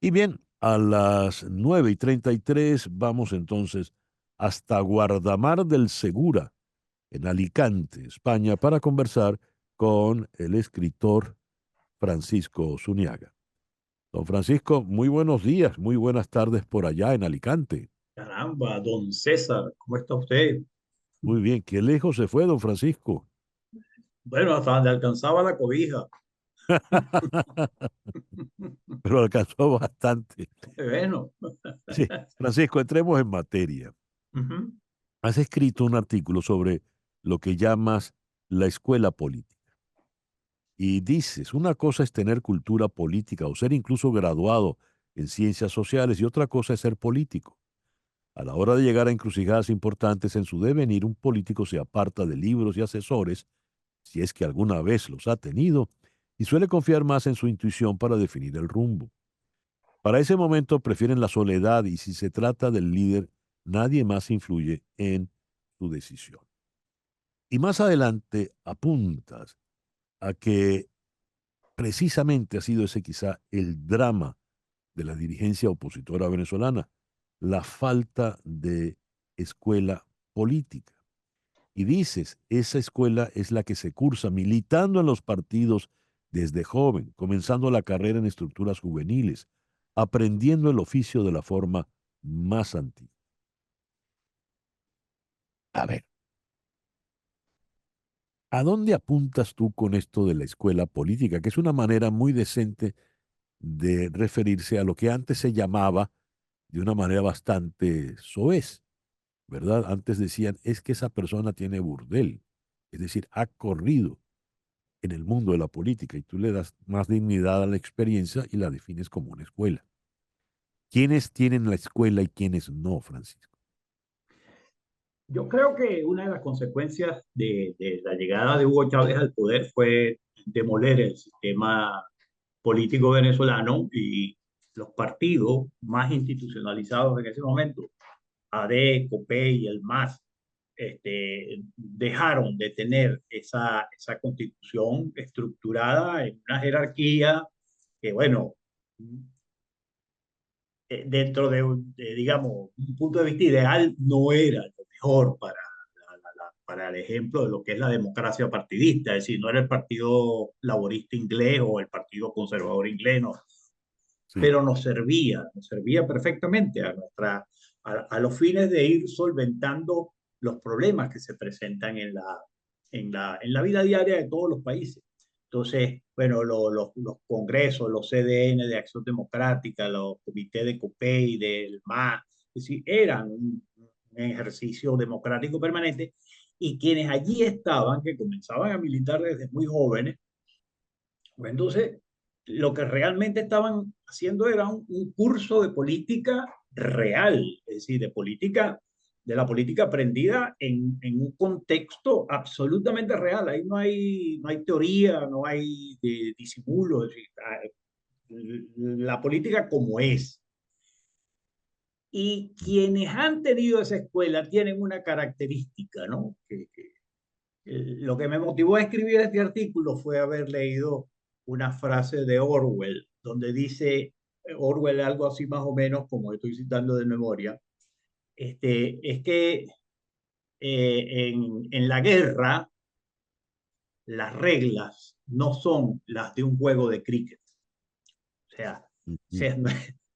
Y bien, a las 9:33 vamos entonces hasta Guardamar del Segura, en Alicante, España, para conversar con el escritor Francisco Zuniaga. Don Francisco, muy buenos días, muy buenas tardes por allá en Alicante. Caramba, don César, ¿cómo está usted? Muy bien, qué lejos se fue, don Francisco. Bueno, hasta donde alcanzaba la cobija. Pero alcanzó bastante. Bueno, Sí, Francisco, entremos en materia. ujú. Has escrito un artículo sobre lo que llamas la escuela política. Y dices, una cosa es tener cultura política o ser incluso graduado en ciencias sociales y otra cosa es ser político. A la hora de llegar a encrucijadas importantes en su devenir, un político se aparta de libros y asesores, si es que alguna vez los ha tenido, y suele confiar más en su intuición para definir el rumbo. Para ese momento prefieren la soledad y si se trata del líder, nadie más influye en su decisión. Y más adelante apuntas a que precisamente ha sido ese quizá el drama de la dirigencia opositora venezolana, la falta de escuela política. Y dices, esa escuela es la que se cursa militando en los partidos desde joven, comenzando la carrera en estructuras juveniles, aprendiendo el oficio de la forma más antigua. A ver, ¿a dónde apuntas tú con esto de la escuela política? Que es una manera muy decente de referirse a lo que antes se llamaba de una manera bastante soez, ¿verdad? Antes decían, es que esa persona tiene burdel, es decir, ha corrido en el mundo de la política y tú le das más dignidad a la experiencia y la defines como una escuela. ¿Quiénes tienen la escuela y quiénes no, Francisco? Yo creo que una de las consecuencias de la llegada de Hugo Chávez al poder fue demoler el sistema político venezolano y los partidos más institucionalizados en ese momento, AD, COPEI y el MAS, dejaron de tener esa constitución estructurada en una jerarquía que, bueno, dentro digamos, un punto de vista ideal, no era lo mejor para el ejemplo de lo que es la democracia partidista, es decir, no era el Partido Laborista inglés o el Partido Conservador inglés, no, Sí. pero nos servía perfectamente a los fines de ir solventando los problemas que se presentan en la vida diaria de todos los países. Entonces, bueno, los congresos, los CDN de Acción Democrática, los comités de COPEI, del MAS, es decir, eran un ejercicio democrático permanente y quienes allí estaban, que comenzaban a militar desde muy jóvenes, pues entonces lo que realmente estaban haciendo era un curso de política real, es decir, de la política aprendida en un contexto absolutamente real. Ahí no hay teoría, no hay disimulo, es decir, la política como es. Y quienes han tenido esa escuela tienen una característica, ¿no? Lo que me motivó a escribir este artículo fue haber leído una frase de Orwell, donde dice Orwell algo así más o menos, como estoy citando de memoria, es que en la guerra las reglas no son las de un juego de cricket. O Ujú, sea,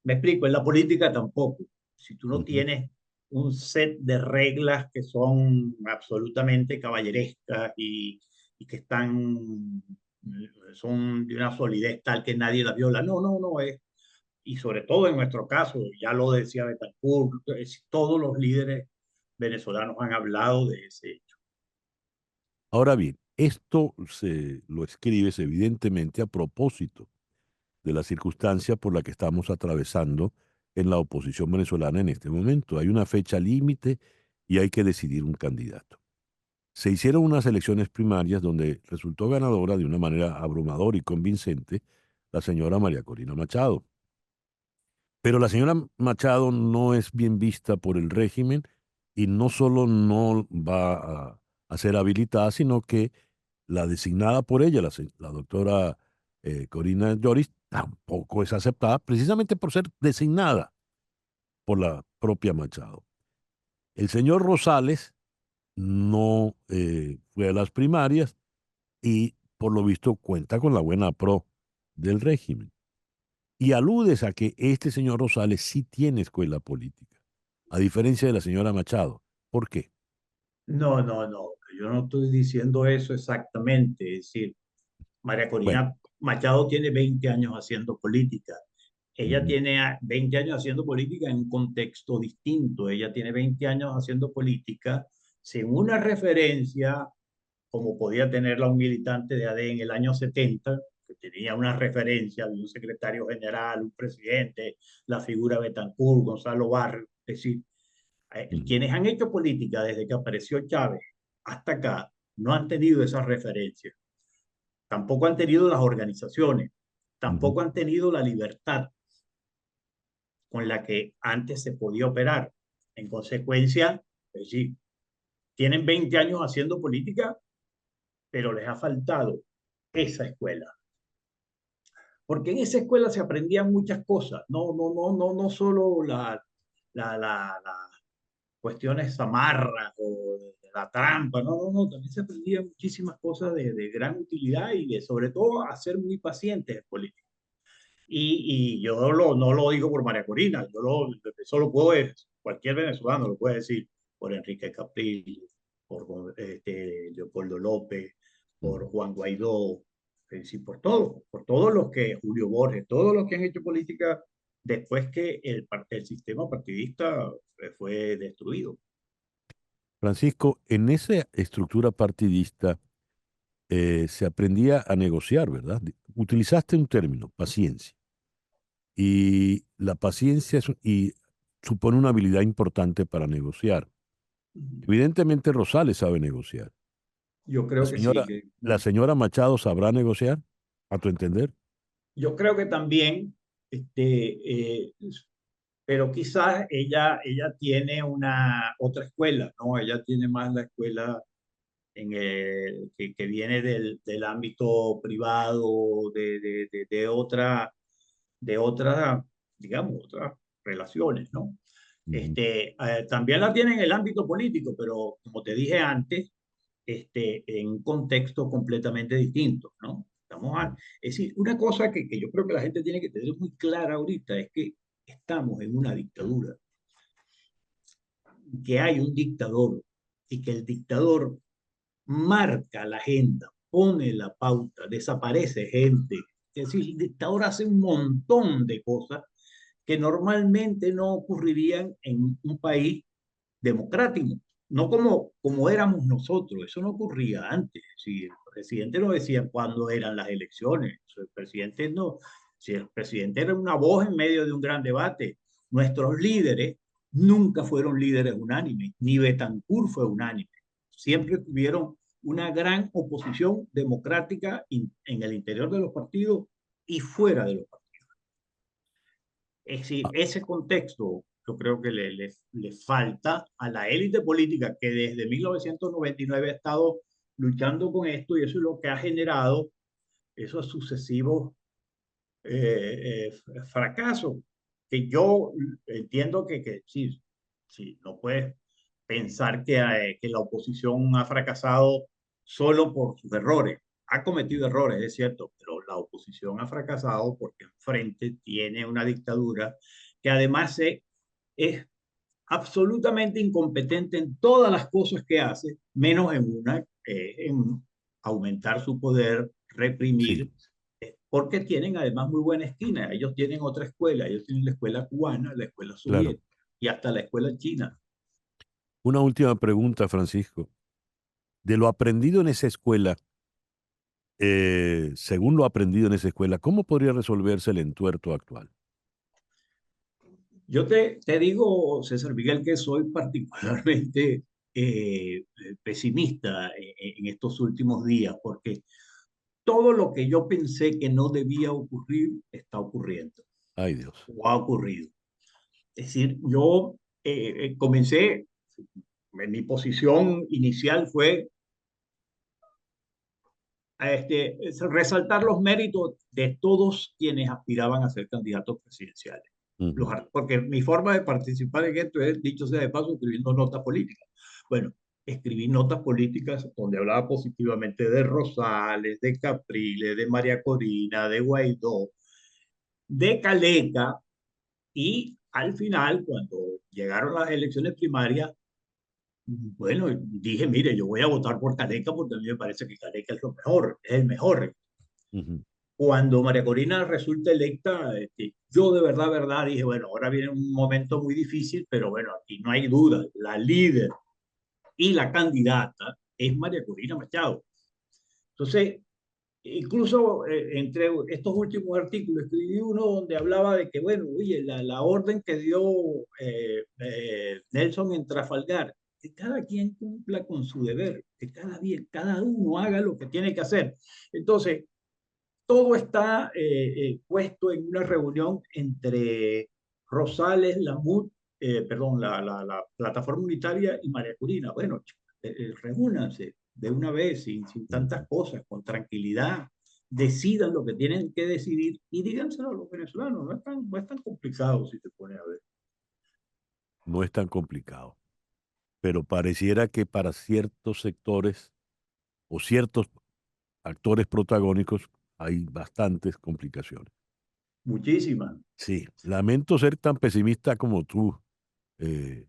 me explico, en la política tampoco. Si tú no ujú. tienes un set de reglas que son absolutamente caballerescas y que son de una solidez tal que nadie las viola. No, no, no es. Y sobre todo en nuestro caso, ya lo decía Betancourt, todos los líderes venezolanos han hablado de ese hecho. Ahora bien, esto se lo escribes evidentemente a propósito de la circunstancia por la que estamos atravesando en la oposición venezolana en este momento. Hay una fecha límite y hay que decidir un candidato. Se hicieron unas elecciones primarias donde resultó ganadora de una manera abrumadora y convincente la señora María Corina Machado. Pero la señora Machado no es bien vista por el régimen y no solo no va a ser habilitada, sino que la designada por ella, la doctora Corina Lloris, tampoco es aceptada precisamente por ser designada por la propia Machado. El señor Rosales no fue a las primarias y por lo visto cuenta con la buena pro del régimen. Y aludes a que este señor Rosales sí tiene escuela política, a diferencia de la señora Machado. ¿Por qué? No, no, no, yo no estoy diciendo eso exactamente. Es decir, María Bueno, Corina Machado tiene 20 años haciendo política. Ella ujú, tiene 20 años haciendo política en un contexto distinto. Ella tiene 20 años haciendo política sin una referencia como podía tenerla un militante de AD en el año 70, que tenía una referencia de un secretario general, un presidente, la figura Betancourt, Gonzalo Barrio. Es decir, ujú, quienes han hecho política desde que apareció Chávez hasta acá no han tenido esas referencias. Tampoco han tenido las organizaciones, ujú. tampoco han tenido la libertad con la que antes se podía operar. En consecuencia, es decir, tienen 20 años haciendo política, pero les ha faltado esa escuela. Porque en esa escuela se aprendían muchas cosas, no solo las cuestiones zamarras o de la trampa, también se aprendían muchísimas cosas de gran utilidad y de, sobre todo, a ser muy pacientes en política. Y yo no lo digo por María Corina, eso lo puedo decir, cualquier venezolano lo puede decir, por Enrique Capriles, por Leopoldo López, por Ujú. Juan Guaidó, es decir, por todos los que, Julio Borges, todos los que han hecho política después que el sistema partidista fue destruido. Francisco, en esa estructura partidista se aprendía a negociar, ¿verdad? Utilizaste un término, paciencia. Y la paciencia y supone una habilidad importante para negociar. Evidentemente Rosales sabe negociar. Yo La creo que sí, señora, la señora Machado sabrá negociar, a tu entender. yo creo que también pero quizás ella tiene una otra escuela, ¿no? Ella tiene más la escuela que viene del ámbito privado, de otra, digamos, otras relaciones, ¿no? Ujú. También la tiene en el ámbito político, pero como te dije antes, en un contexto completamente distinto, ¿no? Es decir, una cosa que yo creo que la gente tiene que tener muy clara ahorita es que estamos en una dictadura, que hay un dictador y que el dictador marca la agenda, pone la pauta, desaparece gente. Es decir, el dictador hace un montón de cosas que normalmente no ocurrirían en un país democrático, no como éramos nosotros, eso no ocurría antes. Si el presidente no decía cuándo eran las elecciones, el presidente no, si el presidente era una voz en medio de un gran debate, nuestros líderes nunca fueron líderes unánimes, ni Betancourt fue unánime, siempre tuvieron una gran oposición democrática en el interior de los partidos y fuera de los partidos. Es decir, Ah, ese contexto yo creo que le falta a la élite política que desde 1999 ha estado luchando con esto y eso es lo que ha generado esos sucesivos fracasos que yo entiendo que sí, sí, no puedes pensar que la oposición ha fracasado solo por sus errores. Ha cometido errores, es cierto, pero la oposición ha fracasado porque enfrente tiene una dictadura que además es absolutamente incompetente en todas las cosas que hace, menos en una, en aumentar su poder, reprimir, sí. porque tienen además muy buena esquina. Ellos tienen otra escuela, ellos tienen la escuela cubana, la escuela Claro. soviética y hasta la escuela china. Una última pregunta, Francisco. De lo aprendido en esa escuela, según lo aprendido en esa escuela, ¿cómo podría resolverse el entuerto actual? Te digo, César Miguel, que soy particularmente pesimista en estos últimos días, porque todo lo que yo pensé que no debía ocurrir está ocurriendo Ay, Dios. o ha ocurrido. Es decir, yo comencé, mi posición inicial fue es resaltar los méritos de todos quienes aspiraban a ser candidatos presidenciales. Ujú. Porque mi forma de participar en esto es, dicho sea de paso, escribiendo notas políticas. Bueno, escribí notas políticas donde hablaba positivamente de Rosales, de Capriles, de María Corina, de Guaidó, de Caleca, y al final, cuando llegaron las elecciones primarias, bueno, dije, mire, yo voy a votar por Caleca porque a mí me parece que Caleca es lo mejor, es el mejor. Ujú. Cuando María Corina resulta electa, yo de verdad, verdad, dije, bueno, ahora viene un momento muy difícil, pero bueno, aquí no hay duda, la líder y la candidata es María Corina Machado. Entonces, incluso entre estos últimos artículos, escribí uno donde hablaba de que, bueno, oye, la orden que dio Nelson en Trafalgar, que cada quien cumpla con su deber, que cada uno haga lo que tiene que hacer. Entonces, todo está puesto en una reunión entre Rosales, perdón, la plataforma unitaria y María Corina. Bueno, reúnanse de una vez, sin tantas cosas, con tranquilidad, decidan lo que tienen que decidir y díganselo a los venezolanos. No es tan complicado si te pones a ver. No es tan complicado, pero pareciera que para ciertos sectores o ciertos actores protagónicos hay bastantes complicaciones. Muchísimas. Sí, lamento ser tan pesimista como tú, eh,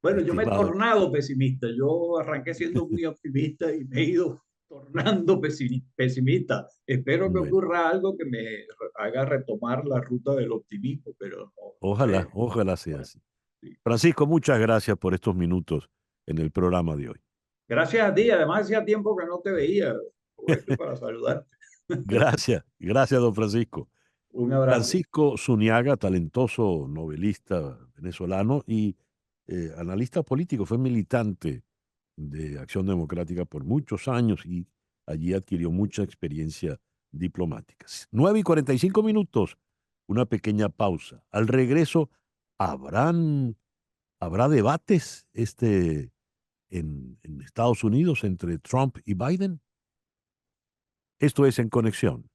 Bueno, yo me he estimado. tornado pesimista. Yo arranqué siendo muy optimista y me he ido tornando pesimista. Espero que Bueno, ocurra algo que me haga retomar la ruta del optimismo, pero no ojalá, sé. ojalá sea Bueno, así. sí. Francisco, muchas gracias por estos minutos en el programa de hoy. Gracias a ti. Además, hacía tiempo que no te veía. Aprovecho para saludarte. Gracias, gracias, don Francisco. Un abrazo. Francisco Zuniaga, talentoso novelista venezolano y analista político, fue militante de Acción Democrática por muchos años y allí adquirió mucha experiencia diplomática. 9:45, una pequeña pausa. Al regreso, ¿habrán, habrá debates en Estados Unidos entre Trump y Biden? Esto es En Conexión.